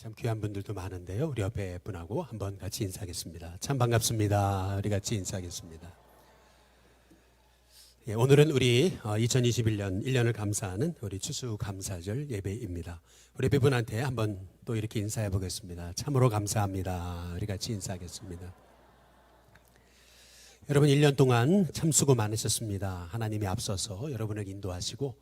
참 귀한 분들도 많은데요. 우리 옆에 분하고 한번 같이 인사하겠습니다. 참 반갑습니다. 우리 같이 인사하겠습니다. 예, 오늘은 우리 2021년 1년을 감사하는 우리 추수감사절 예배입니다. 우리 옆에 분한테 한번 또 이렇게 인사해 보겠습니다. 참으로 감사합니다. 우리 같이 인사하겠습니다. 여러분 1년 동안 참 수고 많으셨습니다. 하나님이 앞서서 여러분을 인도하시고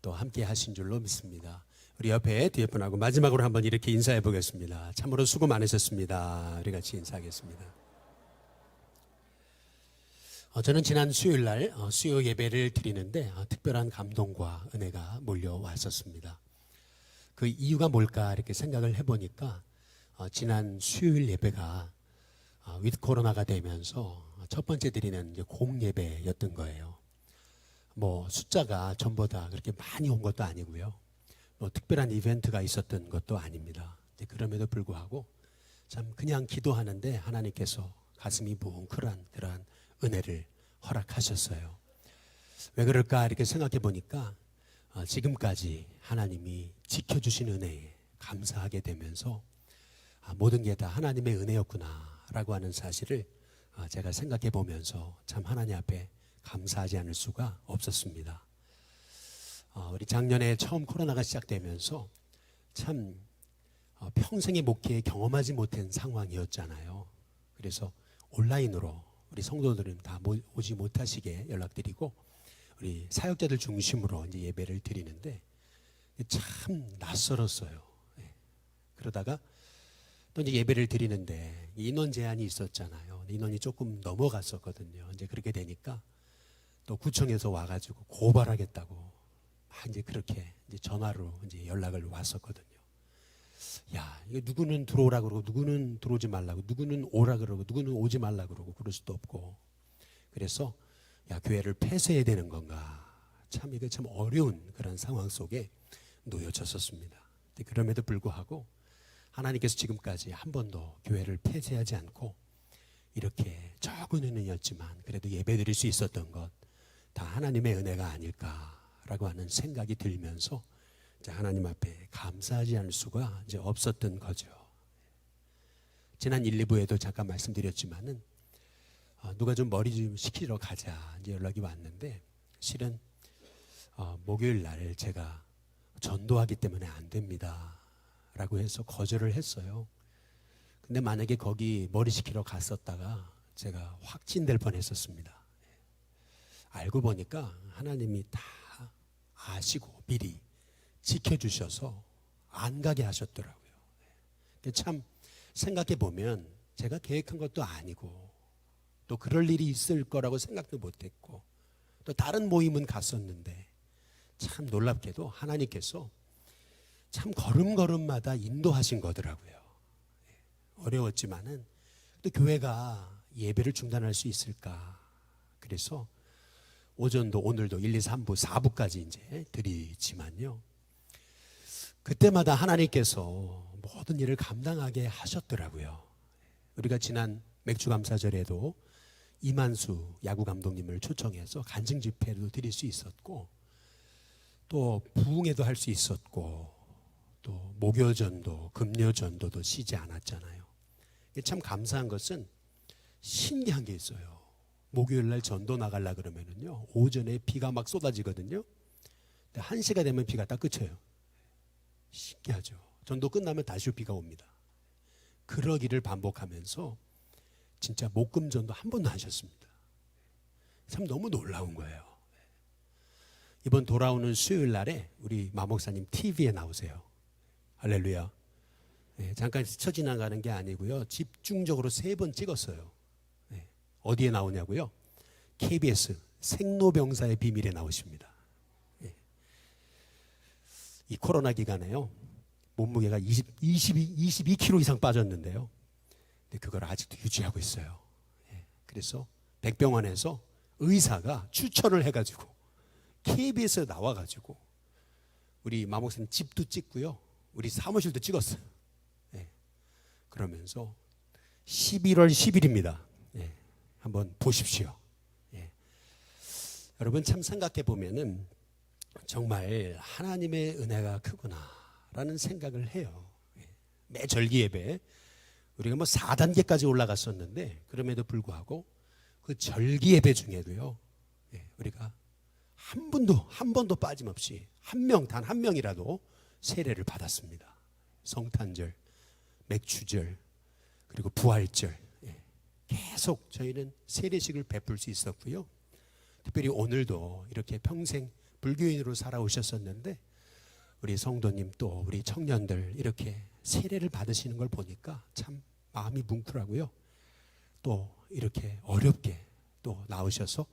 또 함께 하신 줄로 믿습니다. 우리 옆에 뒤에 분하고 마지막으로 한번 이렇게 인사해 보겠습니다. 참으로 수고 많으셨습니다. 우리 같이 인사하겠습니다. 저는 지난 수요일 날 수요 예배를 드리는데 특별한 감동과 은혜가 몰려왔었습니다. 그 이유가 뭘까 이렇게 생각을 해보니까 지난 수요일 예배가 위드 코로나가 되면서 첫 번째 드리는 이제 공예배였던 거예요. 뭐 숫자가 전보다 그렇게 많이 온 것도 아니고요. 뭐 특별한 이벤트가 있었던 것도 아닙니다. 그럼에도 불구하고 참 그냥 기도하는데 하나님께서 가슴이 뭉클한 그러한 은혜를 허락하셨어요. 왜 그럴까 이렇게 생각해 보니까 지금까지 하나님이 지켜주신 은혜에 감사하게 되면서 모든 게 다 하나님의 은혜였구나라고 하는 사실을 제가 생각해 보면서 참 하나님 앞에 감사하지 않을 수가 없었습니다. 우리 작년에 처음 코로나가 시작되면서 참 평생의 목회에 경험하지 못한 상황이었잖아요. 그래서 온라인으로 우리 성도들은 다 오지 못하시게 연락드리고 우리 사역자들 중심으로 이제 예배를 드리는데 참 낯설었어요. 그러다가 또 이제 예배를 드리는데 인원 제한이 있었잖아요. 인원이 조금 넘어갔었거든요. 이제 그렇게 되니까 또 구청에서 와가지고 고발하겠다고 이제 그렇게 이제 전화로 이제 연락을 왔었거든요. 야, 이거 누구는 들어오라 그러고 누구는 들어오지 말라고 누구는 오라 그러고 누구는 오지 말라 그러고 그럴 수도 없고 그래서 야, 교회를 폐쇄해야 되는 건가? 참 이게 참 어려운 그런 상황 속에 놓여졌었습니다. 그럼에도 불구하고 하나님께서 지금까지 한 번도 교회를 폐쇄하지 않고 이렇게 적은 은혜였지만 그래도 예배드릴 수 있었던 것 다 하나님의 은혜가 아닐까라고 하는 생각이 들면서 하나님 앞에 감사하지 않을 수가 이제 없었던 거죠. 지난 1, 2부에도 잠깐 말씀드렸지만은 누가 좀 머리 좀 식히러 가자 이제 연락이 왔는데 실은 목요일 날 제가 전도하기 때문에 안 됩니다라고 해서 거절을 했어요. 근데 만약에 거기 머리 식히러 갔었다가 제가 확진될 뻔했었습니다. 알고 보니까 하나님이 다 아시고 미리 지켜주셔서 안 가게 하셨더라고요. 참 생각해 보면 제가 계획한 것도 아니고 또 그럴 일이 있을 거라고 생각도 못했고 또 다른 모임은 갔었는데 참 놀랍게도 하나님께서 참 걸음걸음마다 인도하신 거더라고요. 어려웠지만은 또 교회가 예배를 중단할 수 있을까? 그래서 오전도 오늘도 1, 2, 3부, 4부까지 이제 드리지만요. 그때마다 하나님께서 모든 일을 감당하게 하셨더라고요. 우리가 지난 맥주감사절에도 이만수 야구 감독님을 초청해서 간증 집회도 드릴 수 있었고 또 부흥회도 할 수 있었고 또 목요전도 금요전도도 쉬지 않았잖아요. 참 감사한 것은 신기한 게 있어요. 목요일 날 전도 나가려 그러면은요 오전에 비가 막 쏟아지거든요. 근데 1시가 되면 비가 딱 그쳐요. 신기하죠. 전도 끝나면 다시 비가 옵니다. 그러기를 반복하면서 진짜 목금전도 한 번도 안 하셨습니다. 참 너무 놀라운 거예요. 이번 돌아오는 수요일 날에 우리 마목사님 TV에 나오세요. 할렐루야. 네, 잠깐 스쳐 지나가는 게 아니고요. 집중적으로 3번 찍었어요. 네, 어디에 나오냐고요? KBS 생로병사의 비밀에 나오십니다. 네. 이 코로나 기간에요. 몸무게가 22kg 이상 빠졌는데요. 근데 그걸 아직도 유지하고 있어요. 네, 그래서 백병원에서 의사가 추천을 해가지고 KBS에 나와가지고 우리 마목사님 집도 찍고요. 우리 사무실도 찍었어요. 네. 그러면서 11월 10일입니다. 네. 한번 보십시오. 네. 여러분 참 생각해 보면은 정말 하나님의 은혜가 크구나라는 생각을 해요. 매 절기 예배 우리가 뭐 4단계까지 올라갔었는데 그럼에도 불구하고 그 절기 예배 중에도요, 우리가 한 번도 빠짐없이 단 한 명이라도 세례를 받았습니다. 성탄절, 맥주절, 그리고 부활절 계속 저희는 세례식을 베풀 수 있었고요. 특별히 오늘도 이렇게 평생 불교인으로 살아오셨었는데 우리 성도님 또 우리 청년들 이렇게 세례를 받으시는 걸 보니까 참 마음이 뭉클하고요. 또 이렇게 어렵게 또 나오셔서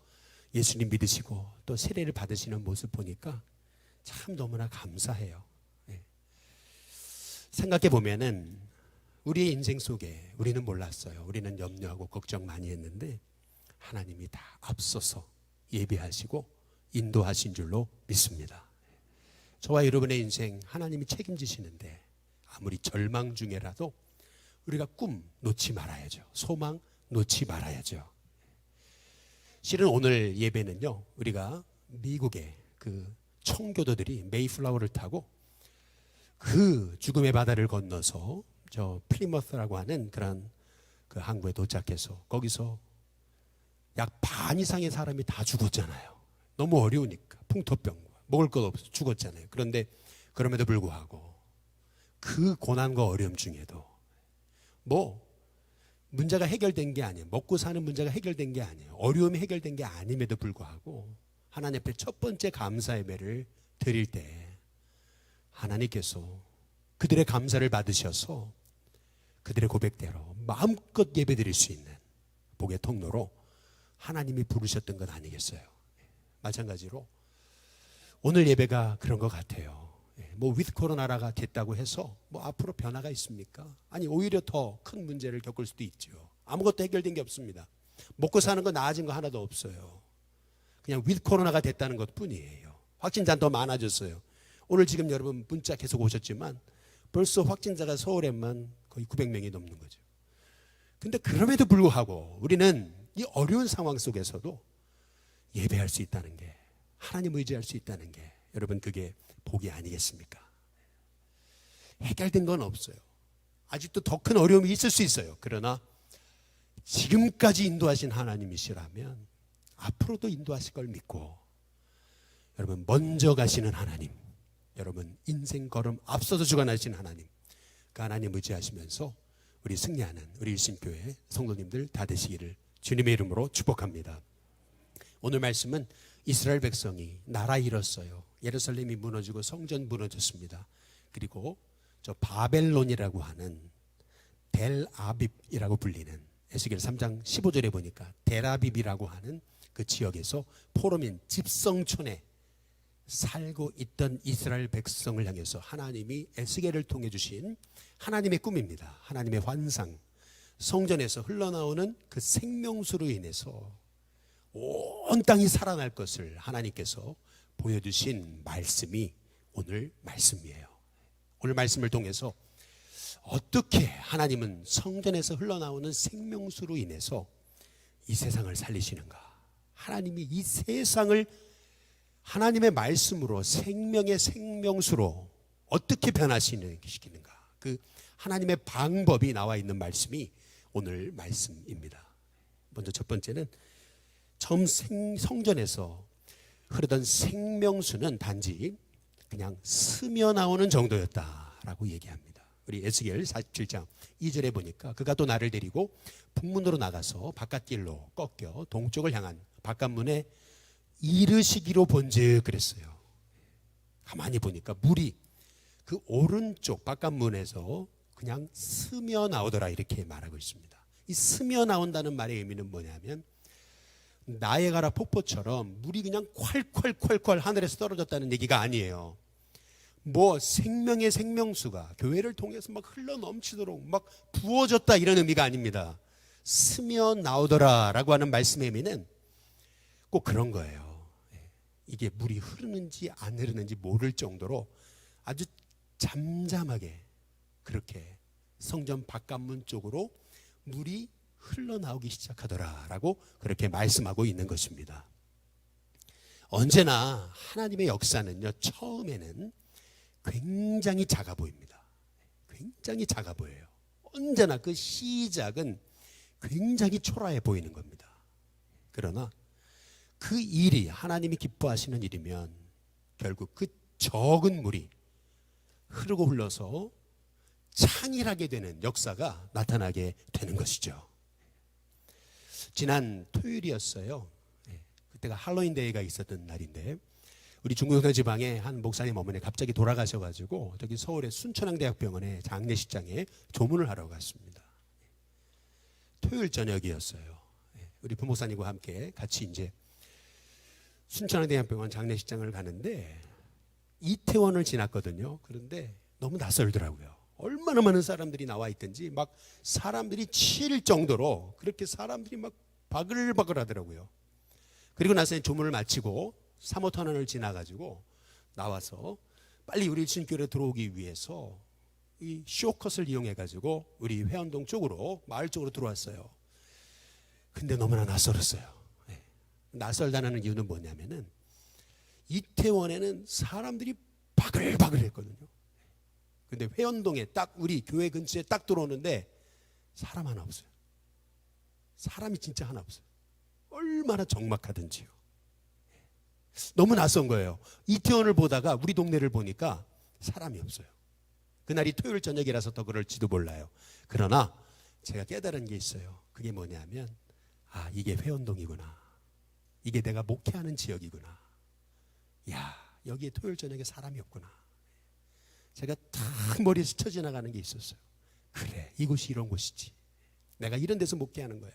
예수님 믿으시고 또 세례를 받으시는 모습 보니까 참 너무나 감사해요. 생각해 보면은 우리의 인생 속에 우리는 몰랐어요. 우리는 염려하고 걱정 많이 했는데 하나님이 다 앞서서 예비하시고 인도하신 줄로 믿습니다. 저와 여러분의 인생 하나님이 책임지시는데 아무리 절망 중에라도 우리가 꿈 놓지 말아야죠. 소망 놓지 말아야죠. 실은 오늘 예배는요, 우리가 미국의 그 청교도들이 메이플라워를 타고 그 죽음의 바다를 건너서 저 플리머스라고 하는 그런 그 항구에 도착해서 거기서 약 반 이상의 사람이 다 죽었잖아요. 너무 어려우니까 풍토병과 먹을 것 없어서 죽었잖아요. 그런데 그럼에도 불구하고 그 고난과 어려움 중에도 뭐 문제가 해결된 게 아니에요. 먹고 사는 문제가 해결된 게 아니에요. 어려움이 해결된 게 아님에도 불구하고 하나님 앞에 첫 번째 감사 예배를 드릴 때 하나님께서 그들의 감사를 받으셔서 그들의 고백대로 마음껏 예배 드릴 수 있는 복의 통로로 하나님이 부르셨던 것 아니겠어요? 마찬가지로 오늘 예배가 그런 것 같아요. 뭐 위드 코로나가 됐다고 해서 뭐 앞으로 변화가 있습니까? 아니 오히려 더 큰 문제를 겪을 수도 있죠. 아무것도 해결된 게 없습니다. 먹고 사는 거 나아진 거 하나도 없어요. 그냥 위드 코로나가 됐다는 것 뿐이에요. 확진자는 더 많아졌어요. 오늘 지금 여러분 문자 계속 오셨지만 벌써 확진자가 서울에만 거의 900명이 넘는 거죠. 근데 그럼에도 불구하고 우리는 이 어려운 상황 속에서도 예배할 수 있다는 게, 하나님 의지할 수 있다는 게 여러분 그게 복이 아니겠습니까? 해결된 건 없어요. 아직도 더 큰 어려움이 있을 수 있어요. 그러나 지금까지 인도하신 하나님이시라면 앞으로도 인도하실 걸 믿고 여러분 먼저 가시는 하나님, 여러분 인생 걸음 앞서서 주관하신 하나님, 그 하나님 의지하시면서 우리 승리하는 우리 일심교회 성도님들 다 되시기를 주님의 이름으로 축복합니다. 오늘 말씀은 이스라엘 백성이 나라 잃었어요. 예루살렘이 무너지고 성전 무너졌습니다. 그리고 저 바벨론이라고 하는 델아빕이라고 불리는 에스겔 3장 15절에 보니까 델아빕이라고 하는 그 지역에서 포로민 집성촌에 살고 있던 이스라엘 백성을 향해서 하나님이 에스겔을 통해 주신 하나님의 꿈입니다. 하나님의 환상, 성전에서 흘러나오는 그 생명수로 인해서 온 땅이 살아날 것을 하나님께서 보여주신 말씀이 오늘 말씀이에요. 오늘 말씀을 통해서 어떻게 하나님은 성전에서 흘러나오는 생명수로 인해서 이 세상을 살리시는가, 하나님이 이 세상을 하나님의 말씀으로 생명의 생명수로 어떻게 변화시키는가, 그 하나님의 방법이 나와 있는 말씀이 오늘 말씀입니다. 먼저 첫 번째는 처음 성전에서 흐르던 생명수는 단지 그냥 스며 나오는 정도였다라고 얘기합니다. 우리 에스겔 47장 2절에 보니까 그가 또 나를 데리고 북문으로 나가서 바깥길로 꺾여 동쪽을 향한 바깥문에 이르시기로 본즉 그랬어요. 가만히 보니까 물이 그 오른쪽 바깥문에서 그냥 스며 나오더라 이렇게 말하고 있습니다. 이 스며 나온다는 말의 의미는 뭐냐면 나예가라 폭포처럼 물이 그냥 콸콸콸콸 하늘에서 떨어졌다는 얘기가 아니에요. 뭐 생명의 생명수가 교회를 통해서 막 흘러 넘치도록 막 부어졌다 이런 의미가 아닙니다. 스며 나오더라 라고 하는 말씀의 의미는 꼭 그런 거예요. 이게 물이 흐르는지 안 흐르는지 모를 정도로 아주 잠잠하게 그렇게 성전 바깥문 쪽으로 물이 흘러나오기 시작하더라라고 그렇게 말씀하고 있는 것입니다. 언제나 하나님의 역사는요, 처음에는 굉장히 작아 보입니다. 굉장히 작아 보여요. 언제나 그 시작은 굉장히 초라해 보이는 겁니다. 그러나 그 일이 하나님이 기뻐하시는 일이면 결국 그 적은 물이 흐르고 흘러서 창일하게 되는 역사가 나타나게 되는 것이죠. 지난 토요일이었어요. 그때가 할로윈 데이가 있었던 날인데 우리 중국동 지방에 한 목사님 어머니 갑자기 돌아가셔가지고 저기 서울의 순천향대학병원의 장례식장에 조문을 하러 갔습니다. 토요일 저녁이었어요. 우리 부목사님과 함께 같이 이제 순천향대학병원 장례식장을 가는데 이태원을 지났거든요. 그런데 너무 낯설더라고요. 얼마나 많은 사람들이 나와 있든지 막 사람들이 치일 정도로 그렇게 사람들이 막 바글바글 하더라고요. 그리고 나서 조문을 마치고 3호 터널을 지나가지고 나와서 빨리 우리 신교로 들어오기 위해서 이 쇼컷을 이용해가지고 우리 회원동 쪽으로 마을 쪽으로 들어왔어요. 근데 너무나 낯설었어요. 낯설다는 이유는 뭐냐면은 이태원에는 사람들이 바글바글 했거든요. 근데 회원동에 딱 우리 교회 근처에 딱 들어오는데 사람 하나 없어요. 사람이 진짜 하나 없어요. 얼마나 적막하든지요. 너무 낯선 거예요. 이태원을 보다가 우리 동네를 보니까 사람이 없어요. 그날이 토요일 저녁이라서 더 그럴지도 몰라요. 그러나 제가 깨달은 게 있어요. 그게 뭐냐면 아, 이게 회원동이구나. 이게 내가 목회하는 지역이구나. 야, 여기에 토요일 저녁에 사람이 없구나. 제가 탁 머리에 스쳐 지나가는 게 있었어요. 그래, 이곳이 이런 곳이지. 내가 이런 데서 목회하는 거야.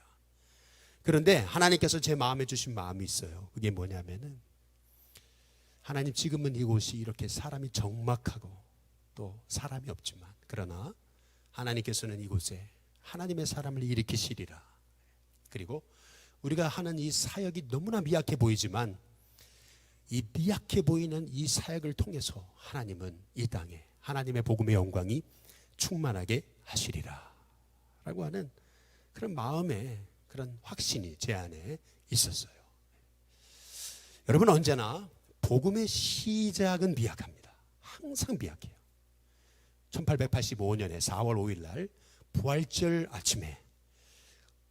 그런데 하나님께서 제 마음에 주신 마음이 있어요. 그게 뭐냐면은 하나님, 지금은 이곳이 이렇게 사람이 적막하고 또 사람이 없지만 그러나 하나님께서는 이곳에 하나님의 사람을 일으키시리라. 그리고 우리가 하는 이 사역이 너무나 미약해 보이지만 이 미약해 보이는 이 사역을 통해서 하나님은 이 땅에 하나님의 복음의 영광이 충만하게 하시리라 라고 하는 그런 마음의 그런 확신이 제 안에 있었어요. 여러분, 언제나 복음의 시작은 미약합니다. 항상 미약해요. 1885년에 4월 5일 날 부활절 아침에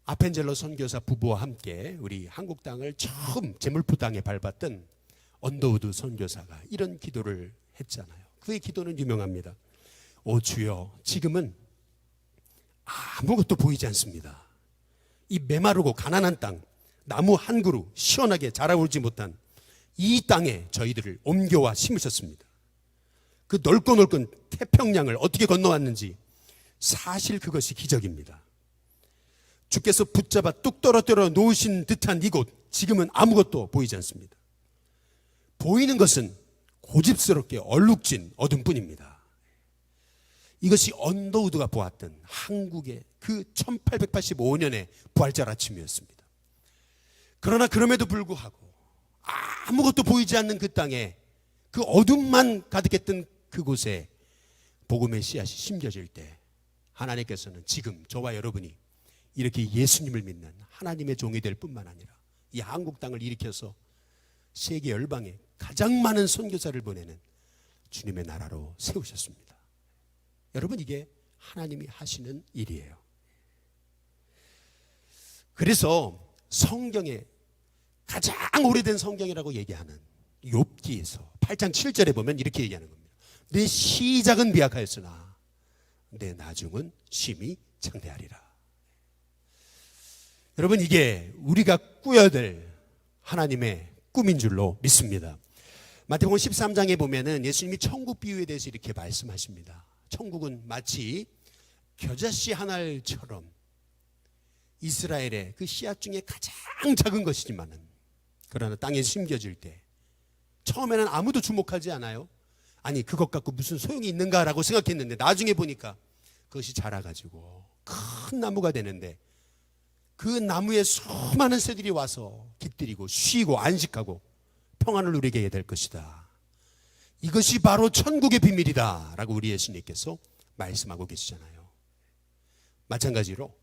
아펜젤로 선교사 부부와 함께 우리 한국 땅을 처음 제물포 땅에 밟았던 언더우드 선교사가 이런 기도를 했잖아요. 그의 기도는 유명합니다. 오 주여, 지금은 아무것도 보이지 않습니다. 이 메마르고 가난한 땅, 나무 한 그루 시원하게 자라오지 못한 이 땅에 저희들을 옮겨와 심으셨습니다. 그 넓고 넓은 태평양을 어떻게 건너왔는지 사실 그것이 기적입니다. 주께서 붙잡아 뚝 떨어뜨려 놓으신 듯한 이곳, 지금은 아무것도 보이지 않습니다. 보이는 것은 고집스럽게 얼룩진 어둠뿐입니다. 이것이 언더우드가 보았던 한국의 그 1885년의 부활절 아침이었습니다. 그러나 그럼에도 불구하고 아무것도 보이지 않는 그 땅에 그 어둠만 가득했던 그곳에 복음의 씨앗이 심겨질 때 하나님께서는 지금 저와 여러분이 이렇게 예수님을 믿는 하나님의 종이 될 뿐만 아니라 이 한국 땅을 일으켜서 세계 열방에 가장 많은 선교사를 보내는 주님의 나라로 세우셨습니다. 여러분, 이게 하나님이 하시는 일이에요. 그래서 성경에 가장 오래된 성경이라고 얘기하는 욥기에서 8장 7절에 보면 이렇게 얘기하는 겁니다. 내 시작은 미약하였으나 내 나중은 심히 창대하리라. 여러분, 이게 우리가 꾸어야 될 하나님의 꿈인 줄로 믿습니다. 마태복음 13장에 보면은 예수님이 천국 비유에 대해서 이렇게 말씀하십니다. 천국은 마치 겨자씨 한 알처럼 이스라엘의 그 씨앗 중에 가장 작은 것이지만은 그러나 땅에 심겨질 때 처음에는 아무도 주목하지 않아요. 아니, 그것 갖고 무슨 소용이 있는가라고 생각했는데 나중에 보니까 그것이 자라가지고 큰 나무가 되는데 그 나무에 수많은 새들이 와서 깃들이고 쉬고 안식하고 평안을 누리게 될 것이다. 이것이 바로 천국의 비밀이다 라고 우리 예수님께서 말씀하고 계시잖아요. 마찬가지로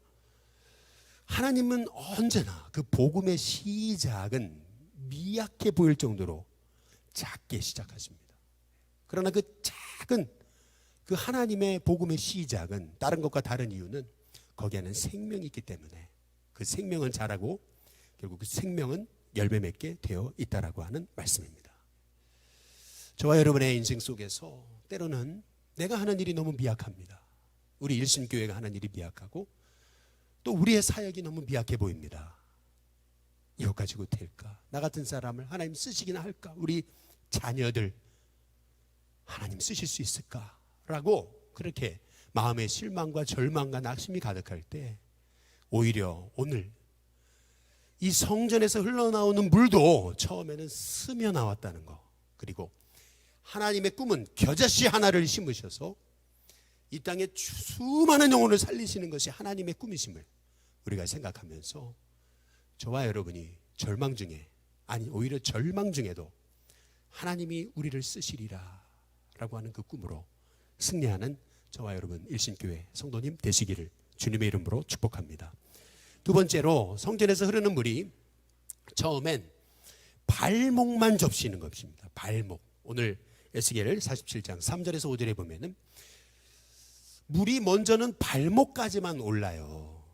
하나님은 언제나 그 복음의 시작은 미약해 보일 정도로 작게 시작하십니다. 그러나 그 작은 그 하나님의 복음의 시작은 다른 것과 다른 이유는 거기에는 생명이 있기 때문에 그 생명은 자라고 결국 그 생명은 열매 맺게 되어 있다라고 하는 말씀입니다. 저와 여러분의 인생 속에서 때로는 내가 하는 일이 너무 미약합니다. 우리 일심교회가 하는 일이 미약하고 또 우리의 사역이 너무 미약해 보입니다. 이것 가지고 될까? 나 같은 사람을 하나님 쓰시기나 할까? 우리 자녀들 하나님 쓰실 수 있을까? 라고 그렇게 마음의 실망과 절망과 낙심이 가득할 때 오히려 오늘 이 성전에서 흘러나오는 물도 처음에는 스며 나왔다는 거, 그리고 하나님의 꿈은 겨자씨 하나를 심으셔서 이 땅에 수많은 영혼을 살리시는 것이 하나님의 꿈이심을 우리가 생각하면서 저와 여러분이 절망 중에, 아니 오히려 절망 중에도 하나님이 우리를 쓰시리라 라고 하는 그 꿈으로 승리하는 저와 여러분 일신교회 성도님 되시기를 주님의 이름으로 축복합니다. 두 번째로 성전에서 흐르는 물이 처음엔 발목만 접시는 것입니다. 발목. 오늘 에스겔 47장 3절에서 5절에 보면은 물이 먼저는 발목까지만 올라요.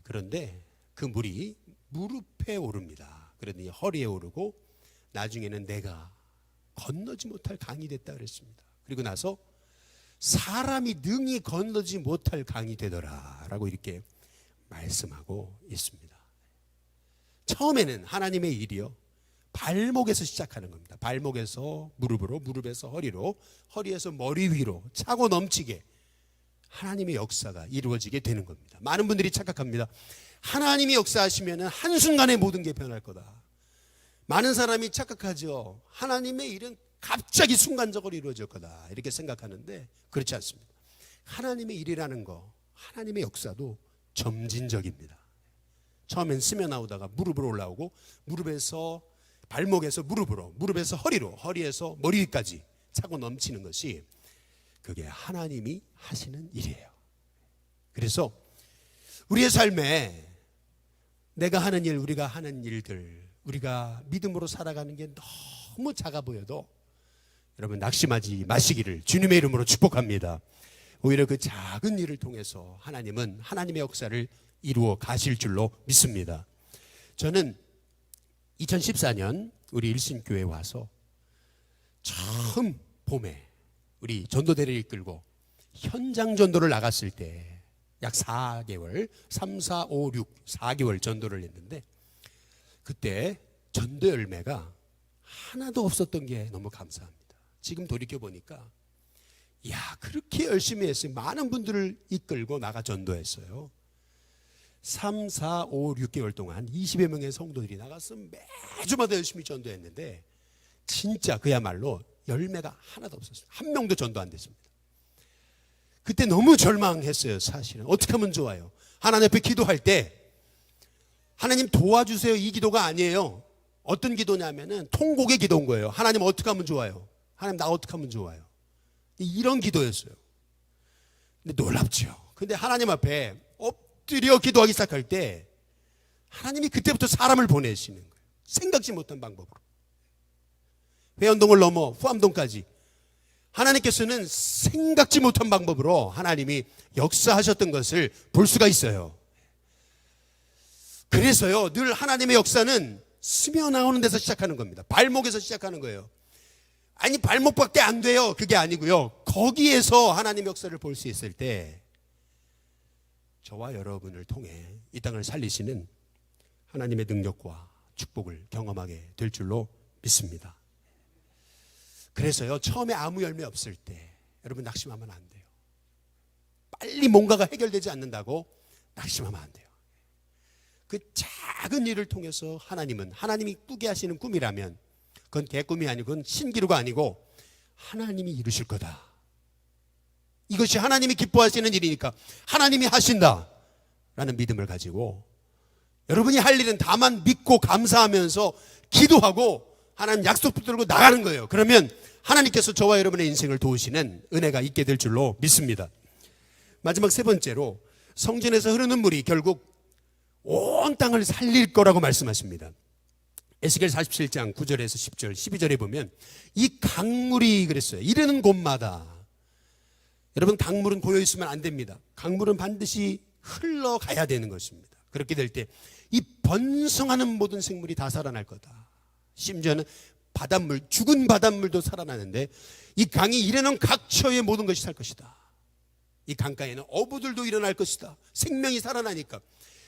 그런데 그 물이 무릎에 오릅니다. 그러더니 허리에 오르고 나중에는 내가 건너지 못할 강이 됐다 그랬습니다. 그리고 나서 사람이 능히 건너지 못할 강이 되더라 라고 이렇게 말씀하고 있습니다. 처음에는 하나님의 일이요 발목에서 시작하는 겁니다. 발목에서 무릎으로, 무릎에서 허리로, 허리에서 머리 위로 차고 넘치게 하나님의 역사가 이루어지게 되는 겁니다. 많은 분들이 착각합니다. 하나님이 역사하시면 한순간에 모든 게 변할 거다. 많은 사람이 착각하죠. 하나님의 일은 갑자기 순간적으로 이루어질 거다 이렇게 생각하는데 그렇지 않습니다. 하나님의 일이라는 거, 하나님의 역사도 점진적입니다. 처음엔 스며 나오다가 무릎으로 올라오고 무릎에서 발목에서 무릎으로, 무릎에서 허리로, 허리에서 머리까지 차고 넘치는 것이 그게 하나님이 하시는 일이에요. 그래서 우리의 삶에 내가 하는 일, 우리가 하는 일들, 우리가 믿음으로 살아가는 게 너무 작아 보여도 여러분 낙심하지 마시기를 주님의 이름으로 축복합니다. 오히려 그 작은 일을 통해서 하나님은 하나님의 역사를 이루어 가실 줄로 믿습니다. 저는 2014년 우리 일신교회에 와서 처음 봄에 우리 전도대를 이끌고 현장 전도를 나갔을 때 약 4개월, 3, 4, 5, 6, 4개월 전도를 했는데 그때 전도 열매가 하나도 없었던 게 너무 감사합니다. 지금 돌이켜보니까 야, 그렇게 열심히 했어요. 많은 분들을 이끌고 나가 전도했어요. 3, 4, 5, 6개월 동안 20여 명의 성도들이 나가서 매주마다 열심히 전도했는데 진짜 그야말로 열매가 하나도 없었어요. 한 명도 전도 안 됐습니다. 그때 너무 절망했어요. 사실은 어떻게 하면 좋아요? 하나님 앞에 기도할 때 하나님 도와주세요 이 기도가 아니에요. 어떤 기도냐면은 통곡의 기도인 거예요. 하나님 어떻게 하면 좋아요? 하나님 나 어떻게 하면 좋아요? 이런 기도였어요. 근데 놀랍죠. 근데 하나님 앞에 엎드려 기도하기 시작할 때 하나님이 그때부터 사람을 보내시는 거예요. 생각지 못한 방법으로. 회원동을 넘어 후암동까지 하나님께서는 생각지 못한 방법으로 하나님이 역사하셨던 것을 볼 수가 있어요. 그래서요, 늘 하나님의 역사는 스며 나오는 데서 시작하는 겁니다. 발목에서 시작하는 거예요. 아니 발목밖에 안 돼요. 그게 아니고요. 거기에서 하나님의 역사를 볼 수 있을 때 저와 여러분을 통해 이 땅을 살리시는 하나님의 능력과 축복을 경험하게 될 줄로 믿습니다. 그래서요, 처음에 아무 열매 없을 때 여러분 낙심하면 안 돼요. 빨리 뭔가가 해결되지 않는다고 낙심하면 안 돼요. 그 작은 일을 통해서 하나님은 하나님이 꾸게 하시는 꿈이라면 그건 개꿈이 아니고 그건 신기루가 아니고 하나님이 이루실 거다. 이것이 하나님이 기뻐하시는 일이니까 하나님이 하신다라는 믿음을 가지고 여러분이 할 일은 다만 믿고 감사하면서 기도하고 하나님 약속 붙들고 나가는 거예요. 그러면 하나님께서 저와 여러분의 인생을 도우시는 은혜가 있게 될 줄로 믿습니다. 마지막 세 번째로 성전에서 흐르는 물이 결국 온 땅을 살릴 거라고 말씀하십니다. 에스겔 47장 9절에서 10절 12절에 보면 이 강물이 그랬어요. 이르는 곳마다 여러분, 강물은 고여 있으면 안 됩니다. 강물은 반드시 흘러가야 되는 것입니다. 그렇게 될 때 이 번성하는 모든 생물이 다 살아날 거다. 심지어는 바닷물, 죽은 바닷물도 살아나는데 이 강이 일어난 각처의 모든 것이 살 것이다. 이 강가에는 어부들도 일어날 것이다. 생명이 살아나니까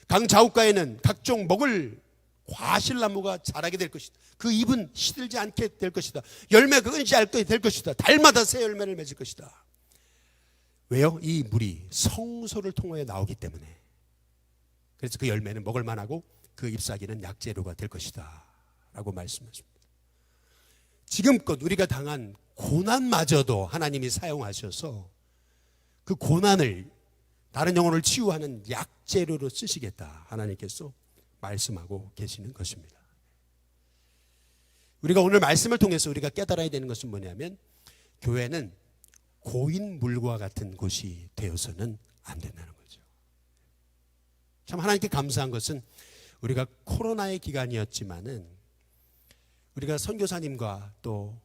강 좌우가에는 각종 먹을 과실나무가 자라게 될 것이다. 그 잎은 시들지 않게 될 것이다. 열매가 끊이지 않게 될 것이다. 달마다 새 열매를 맺을 것이다. 왜요? 이 물이 성소를 통하여 나오기 때문에. 그래서 그 열매는 먹을 만하고 그 잎사귀는 약재료가 될 것이다 라고 말씀하십니다. 지금껏 우리가 당한 고난마저도 하나님이 사용하셔서 그 고난을, 다른 영혼을 치유하는 약재료로 쓰시겠다 하나님께서 말씀하고 계시는 것입니다. 우리가 오늘 말씀을 통해서 우리가 깨달아야 되는 것은 뭐냐면, 교회는 고인 물과 같은 곳이 되어서는 안 된다는 거죠. 참 하나님께 감사한 것은 우리가 코로나의 기간이었지만은 우리가 선교사님과 또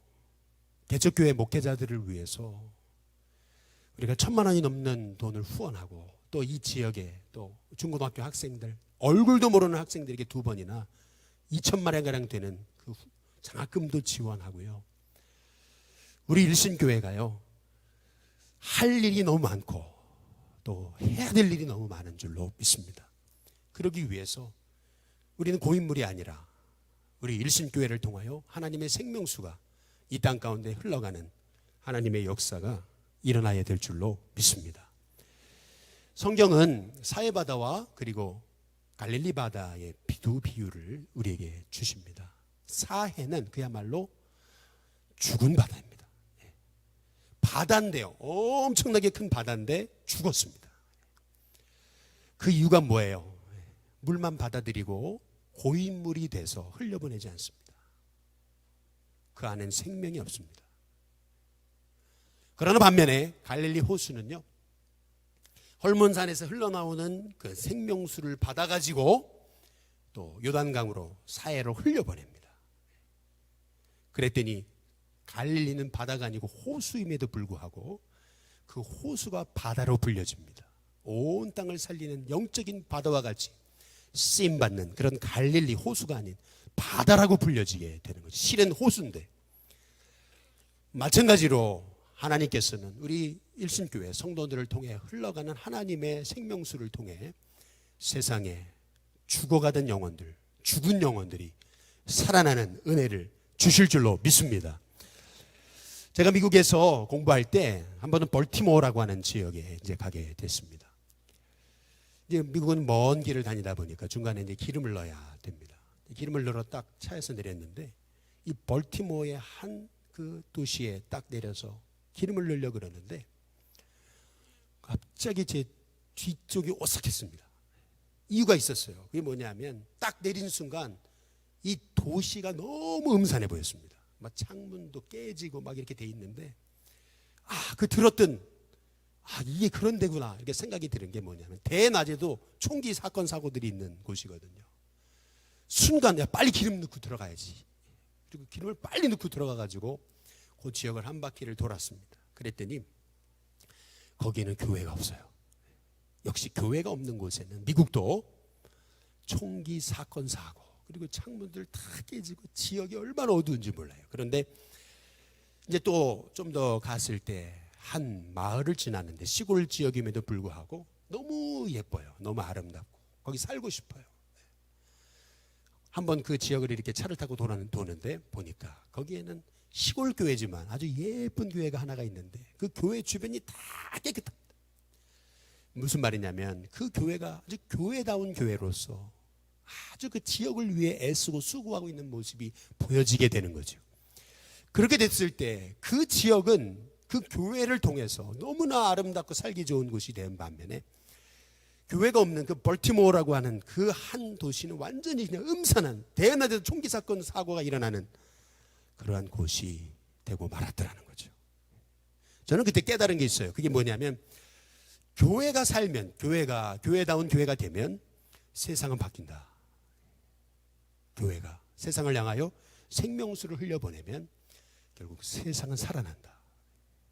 개척교회 목회자들을 위해서 우리가 1,000만 원이 넘는 돈을 후원하고, 또 이 지역에 또 중고등학교 학생들, 얼굴도 모르는 학생들에게 2번이나 2,000만 원가량 되는 그 장학금도 지원하고요. 우리 일신교회가요, 할 일이 너무 많고 또 해야 될 일이 너무 많은 줄로 믿습니다. 그러기 위해서 우리는 고인물이 아니라 우리 일신교회를 통하여 하나님의 생명수가 이 땅 가운데 흘러가는 하나님의 역사가 일어나야 될 줄로 믿습니다. 성경은 사해바다와 그리고 갈릴리 바다의 두 비유를 우리에게 주십니다. 사해는 그야말로 죽은 바다입니다. 바다인데요, 엄청나게 큰 바다인데 죽었습니다. 그 이유가 뭐예요? 물만 받아들이고 고인물이 돼서 흘려보내지 않습니다. 그 안엔 생명이 없습니다. 그러나 반면에 갈릴리 호수는요, 헐몬산에서 흘러나오는 그 생명수를 받아가지고 또 요단강으로 사해로 흘려보냅니다. 그랬더니 갈릴리는 바다가 아니고 호수임에도 불구하고 그 호수가 바다로 불려집니다. 온 땅을 살리는 영적인 바다와 같이 쓰임받는 그런 갈릴리 호수가 아닌 바다라고 불려지게 되는 거죠. 실은 호수인데. 마찬가지로 하나님께서는 우리 일신교회 성도들을 통해 흘러가는 하나님의 생명수를 통해 세상에 죽어가던 영혼들, 죽은 영혼들이 살아나는 은혜를 주실 줄로 믿습니다. 제가 미국에서 공부할 때 한 번은 벌티모어라고 하는 지역에 이제 가게 됐습니다. 이제 미국은 먼 길을 다니다 보니까 중간에 이제 기름을 넣어야 됩니다. 기름을 넣어 딱 차에서 내렸는데, 이 벌티모어의 한 그 도시에 딱 내려서 기름을 넣으려고 그러는데 갑자기 제 뒤쪽이 오싹했습니다. 이유가 있었어요. 그게 뭐냐면 딱 내린 순간 이 도시가 너무 음산해 보였습니다. 막 창문도 깨지고 막 이렇게 돼 있는데, 그 들었던 이게 그런 데구나 이렇게 생각이 드는 게 뭐냐면, 대낮에도 총기 사건 사고들이 있는 곳이거든요. 순간 야, 빨리 기름 넣고 들어가야지. 그리고 기름을 빨리 넣고 들어가가지고 그 지역을 한 바퀴를 돌았습니다. 그랬더니 거기에는 교회가 없어요. 역시 교회가 없는 곳에는 미국도 총기 사건 사고 그리고 창문들 다 깨지고 지역이 얼마나 어두운지 몰라요. 그런데 이제 또 좀 더 갔을 때 한 마을을 지났는데, 시골 지역임에도 불구하고 너무 예뻐요. 너무 아름답고 거기 살고 싶어요. 한번 그 지역을 이렇게 차를 타고 도는데 보니까 거기에는 시골 교회지만 아주 예쁜 교회가 하나가 있는데 그 교회 주변이 다 깨끗합니다. 무슨 말이냐면 그 교회가 아주 교회다운 교회로서 아주 그 지역을 위해 애쓰고 수고하고 있는 모습이 보여지게 되는 거죠. 그렇게 됐을 때 그 지역은 그 교회를 통해서 너무나 아름답고 살기 좋은 곳이 된 반면에, 교회가 없는 그 벌티모어라고 하는 그 한 도시는 완전히 그냥 음산한, 대낮에도 총기 사건 사고가 일어나는 그러한 곳이 되고 말았더라는 거죠. 저는 그때 깨달은 게 있어요. 그게 뭐냐면, 교회가 살면, 교회다운 교회가 되면 세상은 바뀐다. 교회가 세상을 향하여 생명수를 흘려보내면 결국 세상은 살아난다.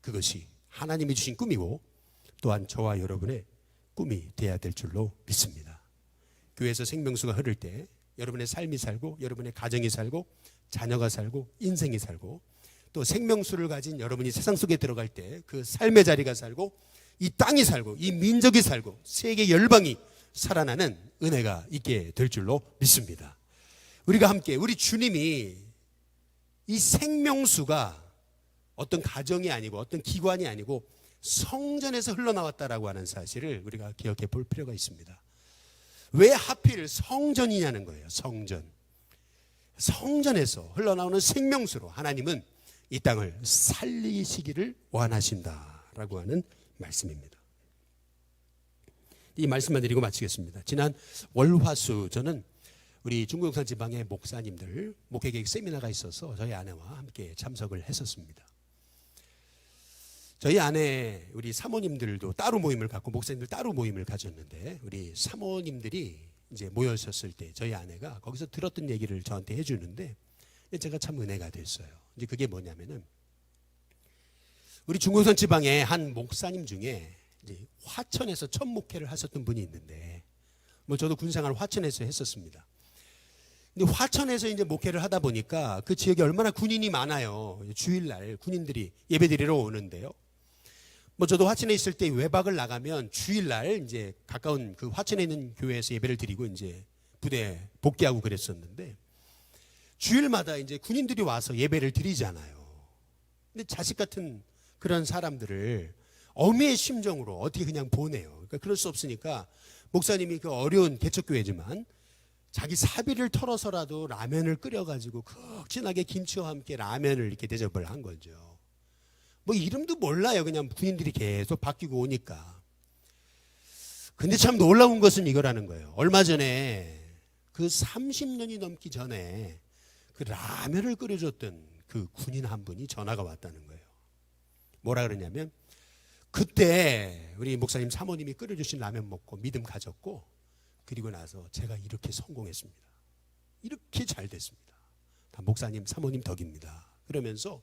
그것이 하나님이 주신 꿈이고 또한 저와 여러분의 꿈이 돼야 될 줄로 믿습니다. 교회에서 생명수가 흐를 때 여러분의 삶이 살고 여러분의 가정이 살고 자녀가 살고 인생이 살고 또 생명수를 가진 여러분이 세상 속에 들어갈 때 그 삶의 자리가 살고 이 땅이 살고 이 민족이 살고 세계 열방이 살아나는 은혜가 있게 될 줄로 믿습니다. 우리가 함께 우리 주님이 이 생명수가 어떤 가정이 아니고 어떤 기관이 아니고 성전에서 흘러나왔다라고 하는 사실을 우리가 기억해 볼 필요가 있습니다. 왜 하필 성전이냐는 거예요. 성전에서 흘러나오는 생명수로 하나님은 이 땅을 살리시기를 원하신다라고 하는 말씀입니다. 이 말씀만 드리고 마치겠습니다. 지난 월화수 저는 우리 중국영산 지방의 목사님들 목회계획 세미나가 있어서 저희 아내와 함께 참석을 했었습니다. 저희 아내 우리 사모님들도 따로 모임을 갖고 목사님들 따로 모임을 가졌는데 우리 사모님들이 이제 모였었을 때 저희 아내가 거기서 들었던 얘기를 저한테 해주는데 제가 참 은혜가 됐어요. 이제 그게 뭐냐면은 우리 중국선 지방의 한 목사님 중에 이제 화천에서 첫 목회를 하셨던 분이 있는데 뭐 저도 군생활 화천에서 했었습니다. 근데 화천에서 이제 목회를 하다 보니까 그 지역에 얼마나 군인이 많아요. 주일날 군인들이 예배드리러 오는데요. 뭐 저도 화천에 있을 때 외박을 나가면 주일날 이제 가까운 그 화천에 있는 교회에서 예배를 드리고 이제 부대 복귀하고 그랬었는데 주일마다 이제 군인들이 와서 예배를 드리잖아요. 근데 자식 같은 그런 사람들을 어미의 심정으로 어떻게 그냥 보내요. 그러니까 그럴 수 없으니까 목사님이 그 어려운 개척교회지만 자기 사비를 털어서라도 라면을 끓여가지고 극진하게 김치와 함께 라면을 이렇게 대접을 한 거죠. 뭐 이름도 몰라요. 그냥 군인들이 계속 바뀌고 오니까. 근데 참 놀라운 것은 이거라는 거예요. 얼마 전에 그 30년이 넘기 전에 그 라면을 끓여줬던 그 군인 한 분이 전화가 왔다는 거예요. 뭐라 그러냐면 그때 우리 목사님 사모님이 끓여주신 라면 먹고 믿음 가졌고 그리고 나서 제가 이렇게 성공했습니다. 이렇게 잘 됐습니다. 다 목사님 사모님 덕입니다. 그러면서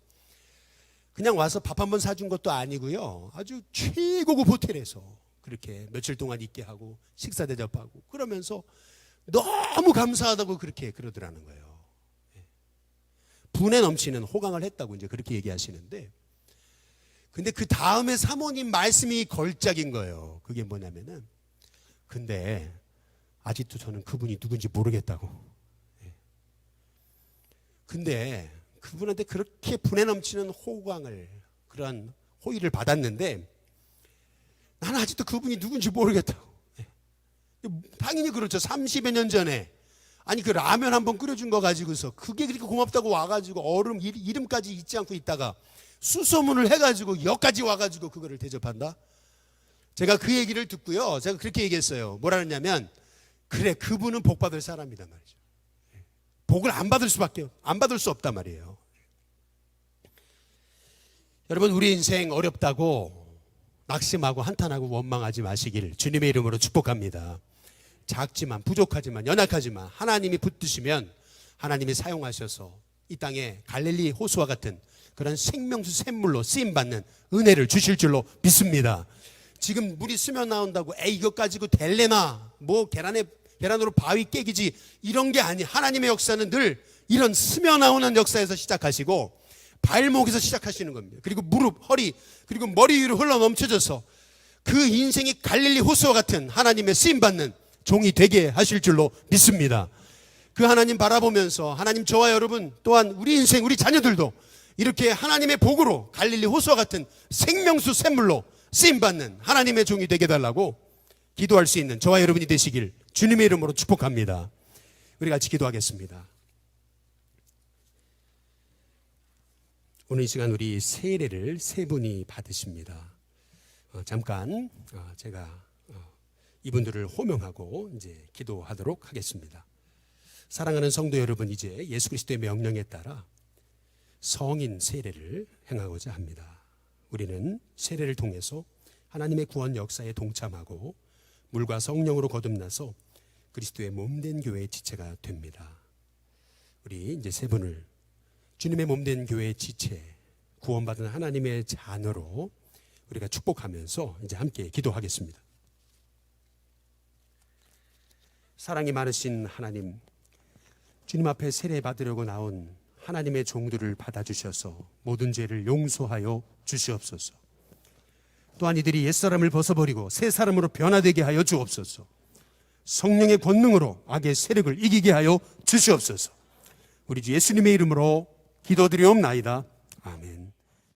그냥 와서 밥 한 번 사준 것도 아니고요. 아주 최고급 호텔에서 그렇게 며칠 동안 있게 하고 식사 대접하고 그러면서 너무 감사하다고 그렇게 그러더라는 거예요. 분에 넘치는 호강을 했다고 이제 그렇게 얘기하시는데 근데 그 다음에 사모님 말씀이 걸작인 거예요. 그게 뭐냐면은 근데 아직도 저는 그분이 누군지 모르겠다고. 근데 그분한테 그렇게 분에 넘치는 호강을 그런 호의를 받았는데 나는 아직도 그분이 누군지 모르겠다고. 당연히 그렇죠. 30여 년 전에 아니 그 라면 한번 끓여준 거 가지고서 그게 그렇게 고맙다고 와가지고 얼음 이름까지 잊지 않고 있다가 수소문을 해가지고 여기까지 와가지고 그거를 대접한다. 제가 그 얘기를 듣고요. 제가 그렇게 얘기했어요. 뭐라 그러냐면 그래 그분은 복 받을 사람이다 말이죠. 복을 안 받을 수 없단 말이에요. 여러분 우리 인생 어렵다고 낙심하고 한탄하고 원망하지 마시길 주님의 이름으로 축복합니다. 작지만 부족하지만 연약하지만 하나님이 붙드시면 하나님이 사용하셔서 이 땅에 갈릴리 호수와 같은 그런 생명수 샘물로 쓰임받는 은혜를 주실 줄로 믿습니다. 지금 물이 스며 나온다고 이거 가지고 될래나 뭐 계란으로 바위 깨기지 이런 게 아니. 하나님의 역사는 늘 이런 스며 나오는 역사에서 시작하시고 발목에서 시작하시는 겁니다. 그리고 무릎, 허리 그리고 머리 위로 흘러 넘쳐져서 그 인생이 갈릴리 호수와 같은 하나님의 쓰임받는 종이 되게 하실 줄로 믿습니다. 그 하나님 바라보면서 하나님 저와 여러분 또한 우리 인생 우리 자녀들도 이렇게 하나님의 복으로 갈릴리 호수와 같은 생명수 샘물로 쓰임받는 하나님의 종이 되게 달라고 기도할 수 있는 저와 여러분이 되시길 주님의 이름으로 축복합니다. 우리 같이 기도하겠습니다. 오늘 이 시간 우리 세례를 세 분이 받으십니다. 잠깐 제가 이분들을 호명하고 이제 기도하도록 하겠습니다. 사랑하는 성도 여러분, 이제 예수 그리스도의 명령에 따라 성인 세례를 행하고자 합니다. 우리는 세례를 통해서 하나님의 구원 역사에 동참하고 물과 성령으로 거듭나서 그리스도의 몸된 교회의 지체가 됩니다. 우리 이제 세 분을 주님의 몸된 교회의 지체, 구원받은 하나님의 자녀로 우리가 축복하면서 이제 함께 기도하겠습니다. 사랑이 많으신 하나님, 주님 앞에 세례 받으려고 나온 하나님의 종들을 받아주셔서 모든 죄를 용서하여 주시옵소서. 또한 이들이 옛사람을 벗어버리고 새 사람으로 변화되게 하여 주옵소서. 성령의 권능으로 악의 세력을 이기게 하여 주시옵소서. 우리 주 예수님의 이름으로 기도드리옵나이다. 아멘.